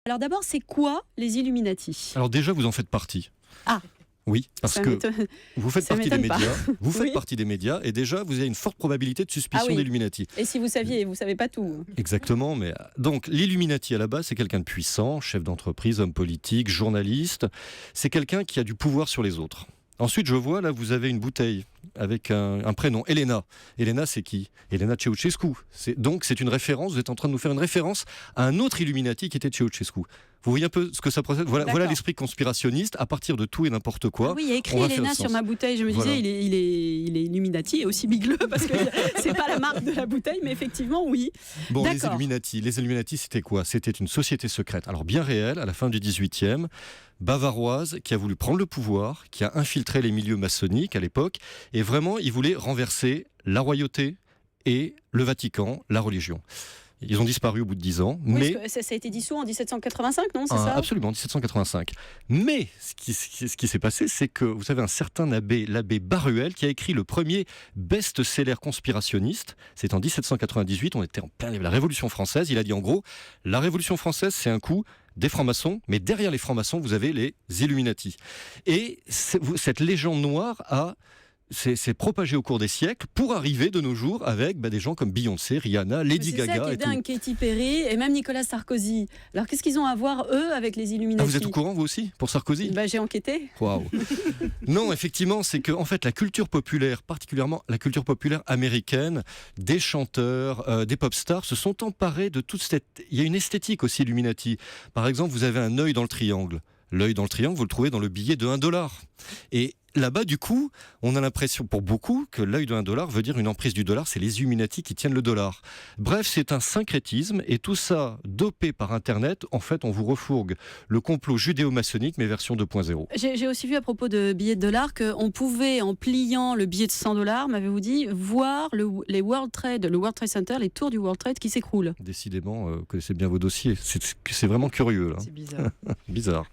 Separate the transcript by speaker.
Speaker 1: Alors d'abord, c'est quoi les Illuminati?
Speaker 2: Alors déjà, vous en faites partie.
Speaker 1: Ah.
Speaker 2: Oui, parce que vous faites partie des médias. Vous faites
Speaker 1: Oui.
Speaker 2: partie des médias et déjà, vous avez une forte probabilité de suspicion d'Illuminati.
Speaker 1: Et si vous saviez, vous savez pas tout.
Speaker 2: Exactement, mais donc l'Illuminati à la base, c'est quelqu'un de puissant, chef d'entreprise, homme politique, journaliste. C'est quelqu'un qui a du pouvoir sur les autres. Ensuite, je vois, là, vous avez une bouteille avec un prénom, Elena. Elena, c'est qui? Elena Ceausescu. Donc, c'est une référence, vous êtes en train de nous faire une référence à un autre Illuminati qui était Ceausescu. Vous voyez un peu ce que ça procède? Voilà l'esprit conspirationniste, à partir de tout et n'importe quoi.
Speaker 1: Ah oui, il y a écrit Elena sur ma bouteille. Je me disais, il est Illuminati et aussi bigleux, parce que c'est pas la marque de la bouteille, mais effectivement, oui.
Speaker 2: Bon, les Illuminati, c'était quoi? C'était une société secrète, alors bien réelle, à la fin du 18e, bavaroise, qui a voulu prendre le pouvoir, qui a infiltré les milieux maçonniques à l'époque, et vraiment, ils voulaient renverser la royauté et le Vatican, la religion. Ils ont disparu au bout de 10 ans.
Speaker 1: Oui,
Speaker 2: mais
Speaker 1: parce que ça a été dissous en 1785, non? C'est ça?
Speaker 2: Absolument, 1785. Mais ce qui s'est passé, c'est que vous avez un certain abbé, l'abbé Baruel, qui a écrit le premier best-seller conspirationniste. C'est en 1798, on était en plein la Révolution française. Il a dit en gros, la Révolution française, c'est un coup des francs-maçons, mais derrière les francs-maçons, vous avez les Illuminati. Et cette légende noire s'est propagé au cours des siècles pour arriver de nos jours avec des gens comme Beyoncé, Rihanna, Lady Gaga.
Speaker 1: C'est ça qui est dingue, Katy Perry et même Nicolas Sarkozy. Alors qu'est-ce qu'ils ont à voir, eux, avec les Illuminati?
Speaker 2: Ah, vous êtes au courant, vous aussi, pour Sarkozy?
Speaker 1: J'ai enquêté.
Speaker 2: Waouh. Non, effectivement, c'est que en fait, la culture populaire, particulièrement la culture populaire américaine, des chanteurs, des pop stars, se sont emparés de toute cette... Il y a une esthétique aussi Illuminati. Par exemple, vous avez un œil dans le triangle. L'œil dans le triangle, vous le trouvez dans le billet de $1. Et là-bas, du coup, on a l'impression, pour beaucoup, que l'œil de $1 veut dire une emprise du dollar, c'est les Illuminati qui tiennent le dollar. Bref, c'est un syncrétisme, et tout ça, dopé par Internet, en fait, on vous refourgue le complot judéo-maçonnique, mais version 2.0.
Speaker 1: J'ai aussi vu à propos de billets de dollars qu'on pouvait, en pliant le billet de $100, m'avez-vous dit, voir le World Trade Center, les tours du World Trade qui s'écroulent.
Speaker 2: Décidément, vous connaissez bien vos dossiers. C'est vraiment curieux, là.
Speaker 1: C'est bizarre.
Speaker 2: Bizarre.